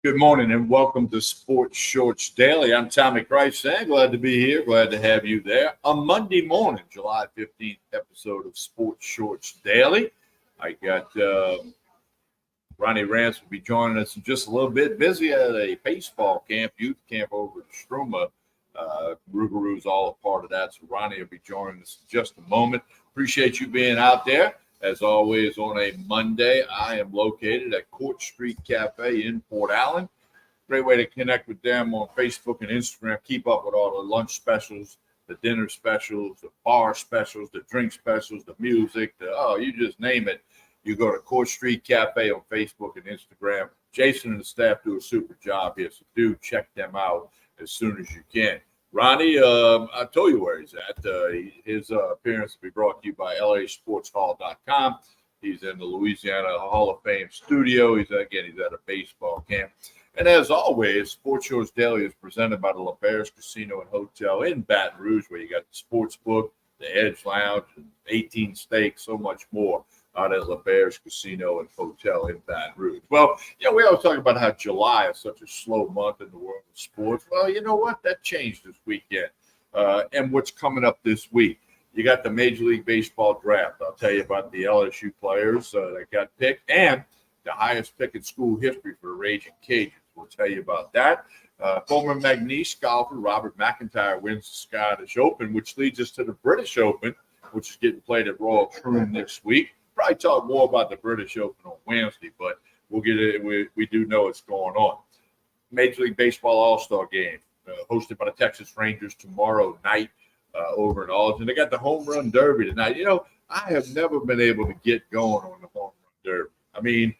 Good morning and welcome to Sports Shorts Daily. I'm Tommy Christ. Glad to be here. Glad to have you there. A Monday morning, July 15th episode of Sports Shorts Daily. I got Ronnie Rance will be joining us in just a little bit. Busy at a baseball camp, youth camp over at Struma. Rougarou's all a part of that. So Ronnie will be joining us in just a moment. Appreciate you being out there. As always, on a Monday, I am located at Court Street Cafe in Port Allen. Great way to connect with them on Facebook and Instagram. Keep up with all the lunch specials, the dinner specials, the bar specials, the drink specials, the music, you just name it. You go to Court Street Cafe on Facebook and Instagram. Jason and the staff do a super job here, so do check them out as soon as you can. Ronnie, I told you where he's at. His appearance will be brought to you by LASportsHall.com. He's in the Louisiana Hall of Fame studio. He's at a baseball camp. And as always, Sports Shorts Daily is presented by the LaBear's Casino and Hotel in Baton Rouge, where you got the sports book, the Edge Lounge, and 18 steaks, so much more out at LaBear's Casino and Hotel in Baton Rouge. Well, we always talk about how July is such a slow month in the world of sports. Well, you know what? That changed this weekend. And what's coming up this week? You got the Major League Baseball draft. I'll tell you about the LSU players that got picked and the highest pick in school history for the Raging Cajuns. We'll tell you about that. Former McNeese golfer Robert McIntyre wins the Scottish Open, which leads us to the British Open, which is getting played at Royal Troon this week. Probably talk more about the British Open on Wednesday, but we'll get it. We do know it's going on. Major League Baseball All-Star Game hosted by the Texas Rangers tomorrow night over in Alton. They got the Home Run Derby tonight. I have never been able to get going on the Home Run Derby. I mean,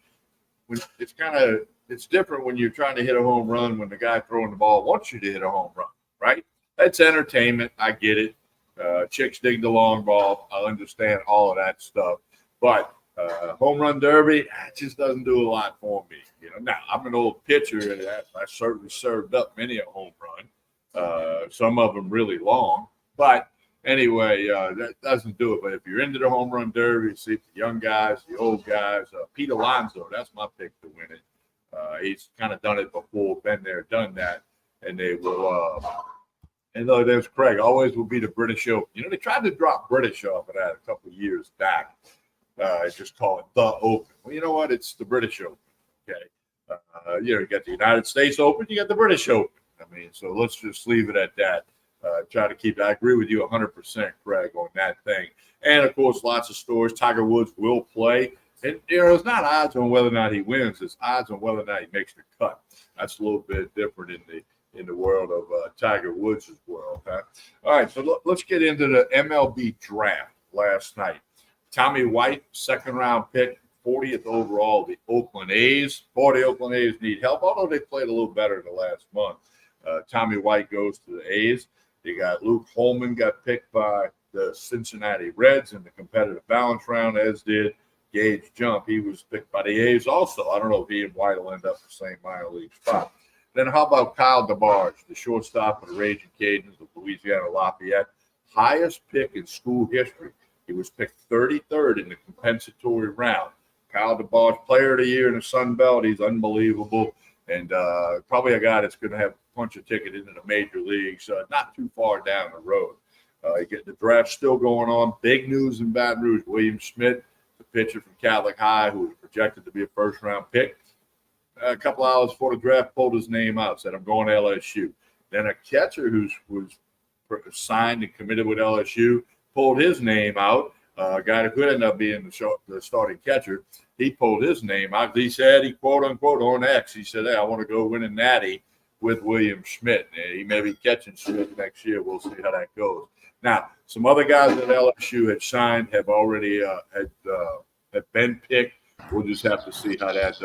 it's different when you're trying to hit a home run when the guy throwing the ball wants you to hit a home run, right? That's entertainment. I get it. Chicks dig the long ball. I understand all of that stuff. But home run derby, it just doesn't do a lot for me. Now I'm an old pitcher, and I certainly served up many a home run. Some of them really long, but anyway, that doesn't do it. But if you're into the home run derby, see the young guys, the old guys. Pete Alonso, that's my pick to win it. He's kind of done it before, been there, done that, and they will. And there's Craig. Always will be the British Open. They tried to drop British off of that a couple of years back. Just call it the Open. Well, you know what? It's the British Open. Okay. You got the United States Open, you got the British Open. So let's just leave it at that. Try to keep. I agree with you 100%, Craig, on that thing. And of course, lots of stories. Tiger Woods will play, and it's not odds on whether or not he wins. It's odds on whether or not he makes the cut. That's a little bit different in the world of Tiger Woods' world. Huh? All right, so let's get into the MLB draft last night. Tommy White, second-round pick, 40th overall, the Oakland A's. Boy, the Oakland A's need help, although they played a little better the last month. Tommy White goes to the A's. You got Luke Holman got picked by the Cincinnati Reds in the competitive balance round, as did Gage Jump. He was picked by the A's also. I don't know if he and White will end up the same minor league spot. Then how about Kyle DeBarge, the shortstop of the Raging Cajuns of Louisiana Lafayette, highest pick in school history. He was picked 33rd in the compensatory round. Kyle DeBarge, player of the year in the Sun Belt. He's unbelievable. And probably a guy that's going to have a punch a ticket into the major leagues, not too far down the road. The draft still going on. Big news in Baton Rouge. William Schmidt, the pitcher from Catholic High, who was projected to be a first-round pick. A couple hours before the draft, pulled his name out, said, I'm going to LSU. Then a catcher who was signed and committed with LSU pulled his name out. A guy that could end up being the starting catcher, he pulled his name out. He said, he quote unquote on X, he said, hey, I want to go win a natty with William Schmidt. And he may be catching Schmidt next year. We'll see how that goes. Now, some other guys that LSU had signed have already have been picked. We'll just have to see how that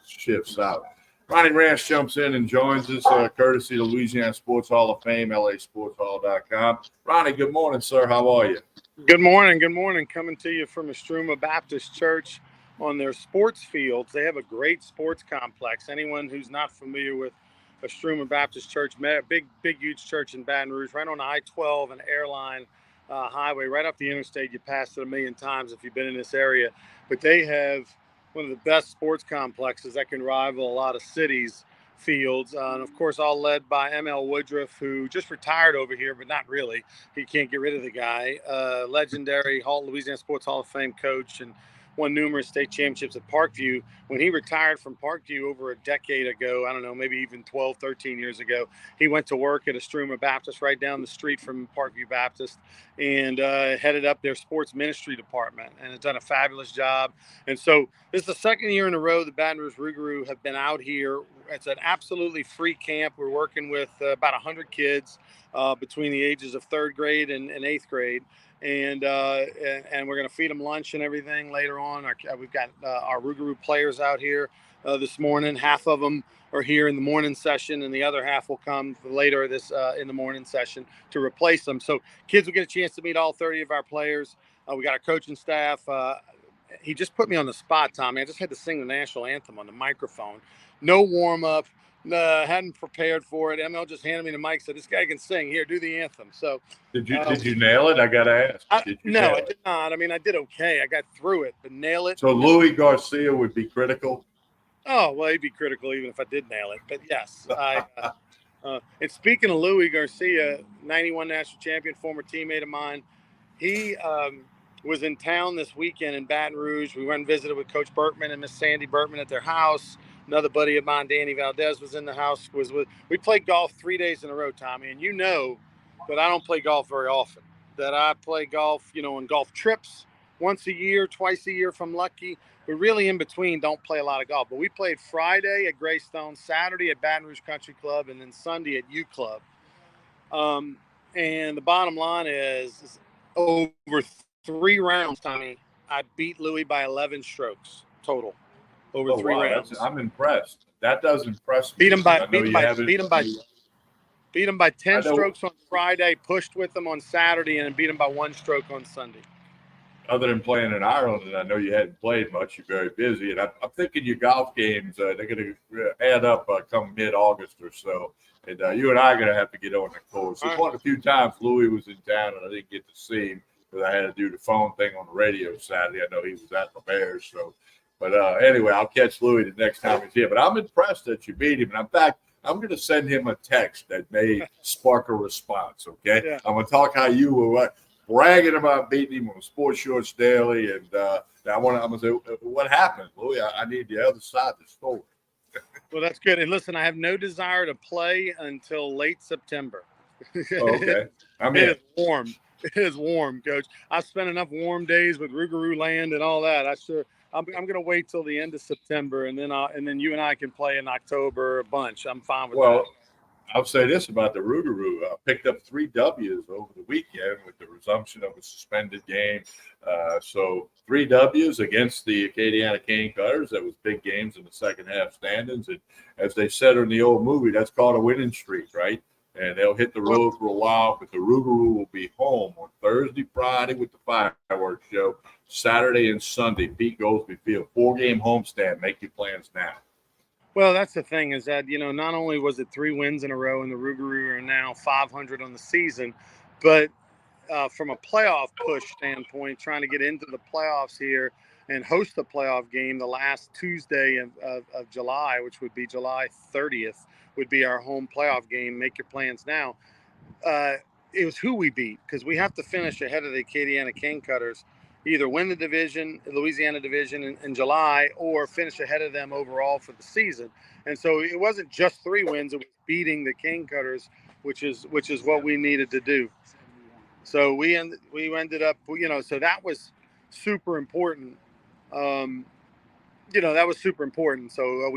shifts out. Ronnie Rance jumps in and joins us, courtesy of the Louisiana Sports Hall of Fame, LASportsHall.com. Ronnie, good morning, sir. How are you? Good morning. Good morning. Coming to you from Estruma Baptist Church on their sports fields. They have a great sports complex. Anyone who's not familiar with Estruma Baptist Church, big, huge church in Baton Rouge, right on the I-12 and Airline highway, right off the interstate. You passed it a million times if you've been in this area. But they have one of the best sports complexes that can rival a lot of cities' fields. And of course, all led by M.L. Woodruff, who just retired over here, but not really. He can't get rid of the guy. Legendary Louisiana Sports Hall of Fame coach and won numerous state championships at Parkview. When he retired from Parkview over a decade ago, I don't know, maybe even 12, 13 years ago, he went to work at Estruma Baptist right down the street from Parkview Baptist and headed up their sports ministry department and has done a fabulous job. And so this is the second year in a row the Baton Rouge Rougarou have been out here. It's an absolutely free camp. We're working with about 100 kids between the ages of third grade and eighth grade. And we're going to feed them lunch and everything later on. We've got our Rougarou players out here this morning. Half of them are here in the morning session, and the other half will come later in the morning session to replace them. So kids will get a chance to meet all 30 of our players. We got our coaching staff. He just put me on the spot, Tommy. I just had to sing the national anthem on the microphone. No warm up. Hadn't prepared for it. ML just handed me the mic, said, "This guy can sing. Here, do the anthem." So did you nail it? I gotta ask. No, I did not. I mean, I did okay. I got through it, but nail it. So Louis Garcia would be critical. Oh well, he'd be critical even if I did nail it. But yes, and speaking of Louis Garcia, 91 national champion, former teammate of mine, he was in town this weekend in Baton Rouge. We went and visited with Coach Berkman and Miss Sandy Berkman at their house. Another buddy of mine, Danny Valdez, was in the house. We played golf 3 days in a row, Tommy, and you know that I don't play golf very often. That I play golf, on golf trips once a year, twice a year if I'm lucky. But really in between, don't play a lot of golf. But we played Friday at Greystone, Saturday at Baton Rouge Country Club, and then Sunday at U Club. And the bottom line is over 3 rounds, Tommy, I beat Louis by 11 strokes total over 3 rounds. I'm impressed. That does impress me. Beat him by 10 strokes on Friday, pushed with him on Saturday, and then beat him by 1 stroke on Sunday. Other than playing in Ireland, and I know you hadn't played much, you're very busy, and I'm thinking your golf games, they're going to add up come mid-August or so, and you and I are going to have to get on the course. There's a few times Louis was in town, and I didn't get to see him because I had to do the phone thing on the radio Saturday. I know he was at the Bears, so. But anyway, I'll catch Louis the next time he's here. But I'm impressed that you beat him, and in fact, I'm going to send him a text that may spark a response, okay? Yeah. I'm going to talk how you were bragging about beating him on Sports Shorts Daily, and I'm going to say, what happened, Louis? I need the other side of the story. Well, that's good. And listen, I have no desire to play until late September. Okay. It is warm. It is warm, Coach. I've spent enough warm days with Rougarou Land and all that. I'm going to wait till the end of September, and then you and I can play in October a bunch. I'm fine with that. Well, I'll say this about the Rougarou. I picked up 3 W's over the weekend with the resumption of a suspended game. So 3 W's against the Acadiana Cane Cutters. That was big games in the second half standings. And as they said in the old movie, that's called a winning streak, right? And they'll hit the road for a while, but the Rougarou will be home on Thursday, Friday with the fireworks show, Saturday and Sunday, Pete Goldsby Field, 4-game homestand. Make your plans now. Well, that's the thing is that, not only was it 3 wins in a row and the Rougarou are now 500 on the season, but from a playoff push standpoint, trying to get into the playoffs here and host the playoff game the last Tuesday of July, which would be July 30th, would be our home playoff game. Make your plans now. It was who we beat, because we have to finish ahead of the Acadiana Cane Cutters, either win the division, the Louisiana division in July, or finish ahead of them overall for the season. And so it wasn't just 3 wins, it was beating the Cane Cutters, which is what we needed to do. So we ended up, so that was super important. That was super important. So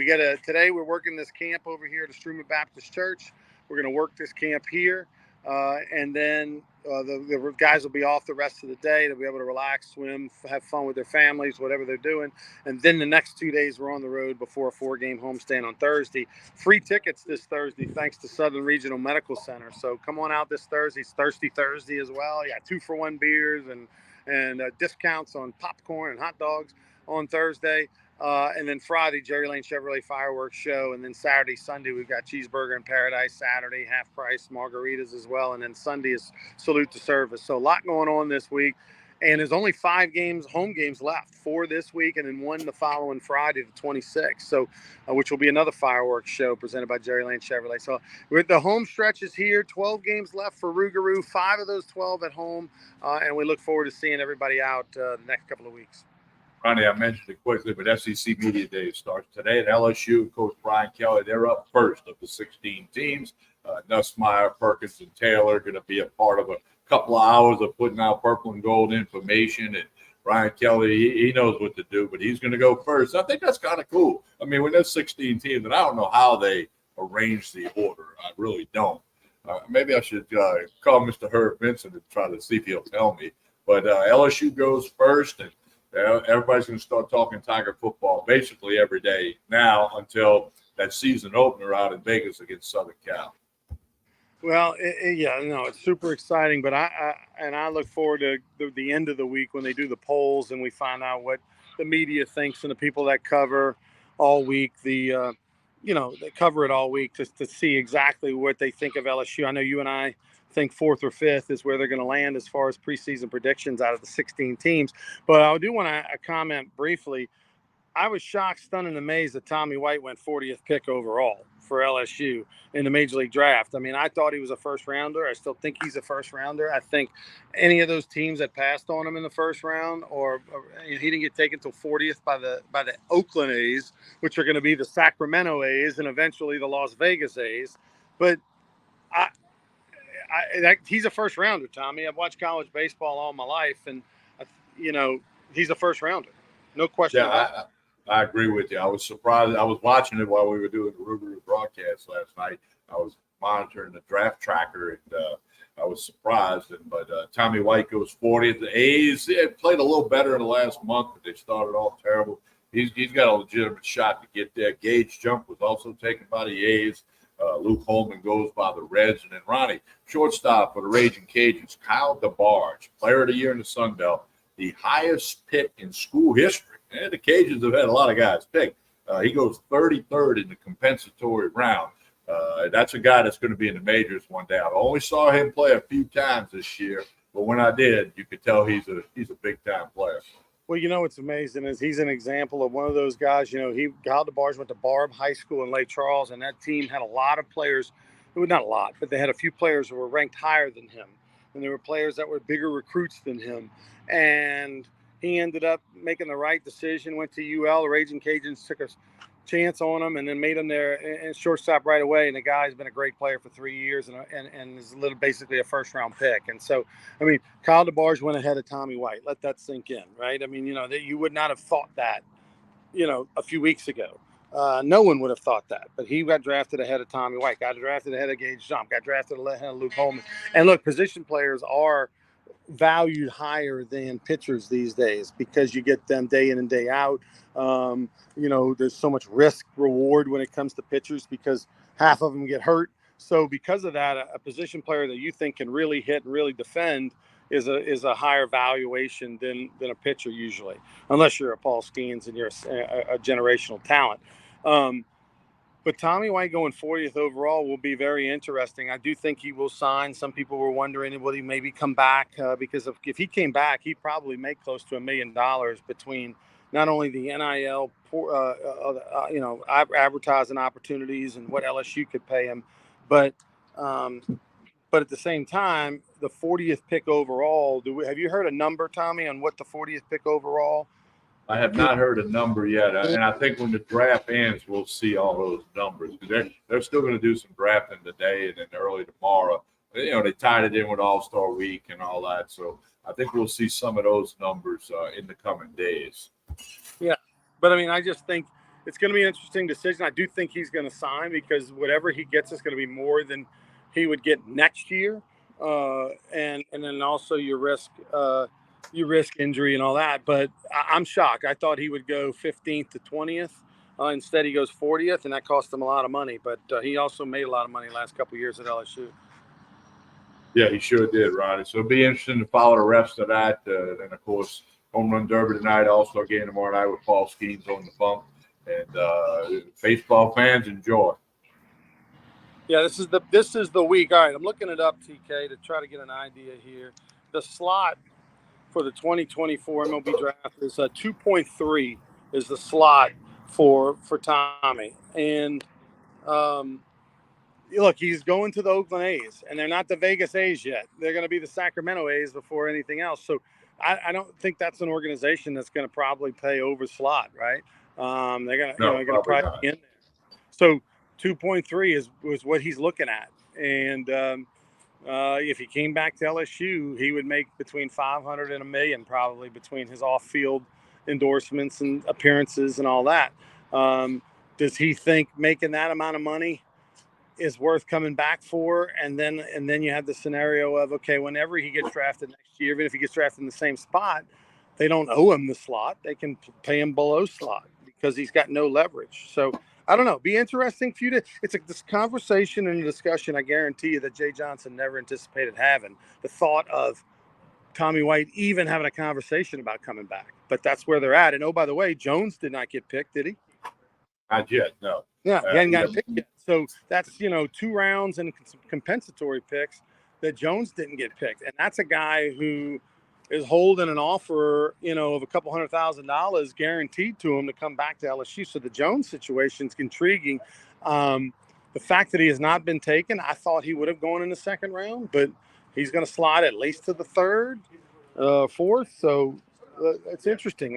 today we're working this camp over here at Estruma Baptist Church. We're going to work this camp here. And then the guys will be off the rest of the day. They'll be able to relax, swim, have fun with their families, whatever they're doing. And then the next 2 days we're on the road before a 4-game homestand on Thursday. Free tickets this Thursday, thanks to Southern Regional Medical Center. So come on out this Thursday. It's Thirsty Thursday as well. Yeah, 2-for-1 beers and discounts on popcorn and hot dogs on Thursday. And then Friday, Jerry Lane Chevrolet fireworks show. And then Saturday, Sunday, we've got Cheeseburger in Paradise. Saturday, half price margaritas as well. And then Sunday is Salute to Service. So a lot going on this week. And there's only 5 home games left, 4 this week, and then 1 the following Friday, the 26th. So, which will be another fireworks show presented by Jerry Lane Chevrolet. So, with the home stretch is here, 12 games left for Rougarou, 5 of those 12 at home, and we look forward to seeing everybody out the next couple of weeks. Ronnie, I mentioned it quickly, but SEC Media Day starts today at LSU. Coach Brian Kelly, they're up first of the 16 teams. Nussmeier, Perkins, and Taylor are going to be a part of a couple of hours of putting out purple and gold information. And Brian Kelly, he knows what to do, but he's going to go first. I think that's kind of cool. I mean, when there's 16 teams, and I don't know how they arrange the order. I really don't. Maybe I should call Mr. Herb Vincent and try to see if he'll tell me. But LSU goes first, and everybody's going to start talking Tiger football basically every day now until that season opener out in Vegas against Southern Cal. Well, it's super exciting, but I look forward to the end of the week when they do the polls and we find out what the media thinks and the people that cover all week, they cover it all week to see exactly what they think of LSU. I know you and I think 4th or 5th is where they're going to land as far as preseason predictions out of the 16 teams. But I do want to comment briefly. I was shocked, stunned, and amazed that Tommy White went 40th pick overall for LSU in the Major League Draft. I mean, I thought he was a first rounder. I still think he's a first rounder. I think any of those teams that passed on him in the first round, or he didn't get taken till 40th by the Oakland A's, which are going to be the Sacramento A's and eventually the Las Vegas A's. But he's a first rounder, Tommy. I've watched college baseball all my life, and he's a first rounder, no question about it. I agree with you. I was surprised. I was watching it while we were doing the Rougarou broadcast last night. I was monitoring the draft tracker, and I was surprised. But Tommy White goes 40th. The A's played a little better in the last month, but they started off terrible. He's got a legitimate shot to get there. Gage Jump was also taken by the A's. Luke Holman goes by the Reds. And then Ronnie, shortstop for the Raging Cajuns, Kyle DeBarge, player of the year in the Sun Belt, the highest pick in school history. And the Cajuns have had a lot of guys picked. He goes 33rd in the compensatory round. That's a guy that's going to be in the majors one day. I only saw him play a few times this year, but when I did, you could tell he's a big-time player. Well, what's amazing is he's an example of one of those guys. Kyle DeBarge went to Barb High School in Lake Charles, and that team had a lot of players. Well, not a lot, but they had a few players who were ranked higher than him, and there were players that were bigger recruits than him. And he ended up making the right decision, went to UL. The Raging Cajuns took a chance on him and then made him their shortstop right away. And the guy's been a great player for 3 years and is basically a first-round pick. And so, I mean, Kyle DeBarge went ahead of Tommy White. Let that sink in, right? I mean, that you would not have thought that, a few weeks ago. No one would have thought that. But he got drafted ahead of Tommy White, got drafted ahead of Gage Jump, got drafted ahead of Luke Holman. And look, position players are valued higher than pitchers these days because you get them day in and day out. There's so much risk reward when it comes to pitchers because half of them get hurt. So because of that, a position player that you think can really hit and really defend is a higher valuation than a pitcher usually, unless you're a Paul Skeens and you're a generational talent. But Tommy White going 40th overall will be very interesting. I do think he will sign. Some people were wondering, will he maybe come back? Because if he came back, he'd probably make close to $1 million between not only the NIL, advertising opportunities and what LSU could pay him, but at the same time, the 40th pick overall. Have you heard a number, Tommy, on what the 40th pick overall? I have not heard a number yet, and I think when the draft ends, we'll see all those numbers because they're still going to do some drafting today and then early tomorrow. They tied it in with All-Star Week and all that, so I think we'll see some of those numbers in the coming days. Yeah, but I mean, I just think it's going to be an interesting decision. I do think he's going to sign because whatever he gets is going to be more than he would get next year, and then also you risk injury and all that. But I'm shocked. I thought he would go 15th to 20th. Instead, he goes 40th, and that cost him a lot of money. But he also made a lot of money the last couple of years at LSU. Yeah, he sure did, Ronnie. So it'll be interesting to follow the rest of that. And, of course, Home Run Derby tonight, All-Star Game tomorrow night with Paul Skeens on the bump. And baseball fans, enjoy. Yeah, this is the week. All right, I'm looking it up, TK, to try to get an idea here. The slot for the 2024 MLB draft is 2.3 is the slot for Tommy. And look, he's going to the Oakland A's, and they're not the Vegas A's yet. They're going to be the Sacramento A's before anything else. So I don't think that's an organization that's going to probably pay over slot, right? They're going to probably be in there. So 2.3 was what he's looking at. And if he came back to LSU, he would make between 500 and $1 million probably between his off-field endorsements and appearances and all that. Does he think making that amount of money is worth coming back for? And then you have the scenario of, okay, whenever he gets drafted next year, even if he gets drafted in the same spot, they don't owe him the slot. They can pay him below slot because he's got no leverage. So I don't know. Be interesting for you to. It's this conversation and a discussion. I guarantee you that Jay Johnson never anticipated having the thought of Tommy White even having a conversation about coming back. But that's where they're at. And oh, by the way, Jones did not get picked, did he? Not yet, no. Yeah, he hadn't got picked yet. So that's 2 rounds and some compensatory picks that Jones didn't get picked, and that's a guy who is holding an offer, of a couple $100,000 guaranteed to him to come back to LSU. So the Jones situation is intriguing. The fact that he has not been taken, I thought he would have gone in the second round, but he's going to slide at least to the third, fourth. So it's interesting.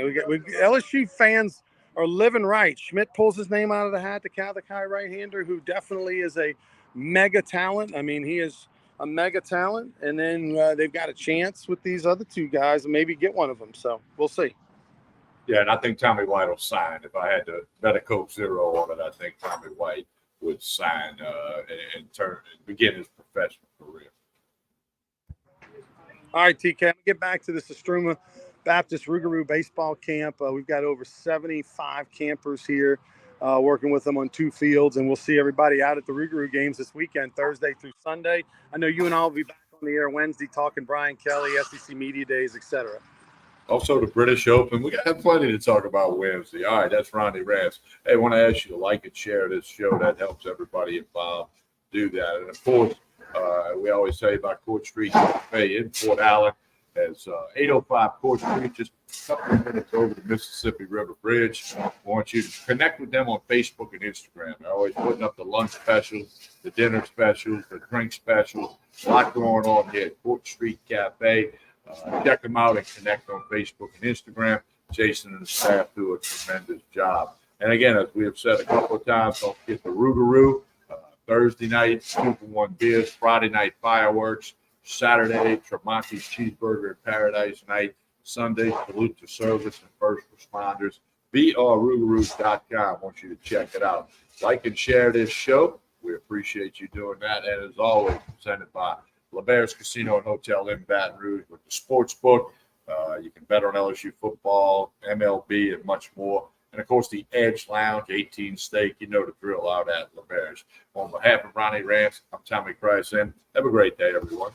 LSU fans are living right. Schmidt pulls his name out of the hat, the Kai right-hander, who definitely is a mega talent. I mean, he is a mega talent, and then they've got a chance with these other 2 guys and maybe get one of them. So we'll see. Yeah, and I think Tommy White will sign. If I had to bet a Coke Zero on it, I think Tommy White would sign and begin his professional career. All right, TK, I'm going to get back to this Estruma Baptist Rougarou baseball camp. We've got over 75 campers here working with them on 2 fields, and we'll see everybody out at the Rougarou games this weekend, Thursday through Sunday. I know you and I will be back on the air Wednesday talking Brian Kelly, SEC Media Days, etc. Also, the British Open. We got plenty to talk about Wednesday. All right, that's Ronnie Rance. Hey, I want to ask you to like and share this show. That helps everybody involved do that. And, of course, we always say about Court Street Cafe in Fort Allen. As 805 Court Street, just a couple of minutes over the Mississippi River Bridge. I want you to connect with them on Facebook and Instagram. They're always putting up the lunch specials, the dinner specials, the drink specials. A lot going on here at Court Street Cafe. Check them out and connect on Facebook and Instagram. Jason and the staff do a tremendous job. And again, as we have said a couple of times, don't forget the Rougarou. Thursday night, 2-for-1 beers. Friday night, fireworks. Saturday, Tremonti's Cheeseburger and Paradise Night. Sunday, Salute to Service and First Responders. BRRougarou.com. I want you to check it out. Like and share this show. We appreciate you doing that. And as always, presented by LeBare's Casino and Hotel in Baton Rouge with the sports book. You can bet on LSU football, MLB, and much more. And, of course, the Edge Lounge, 18 Steak. You know the drill out at LeBare's. On behalf of Ronnie Rance, I'm Tommy Price, and have a great day, everyone.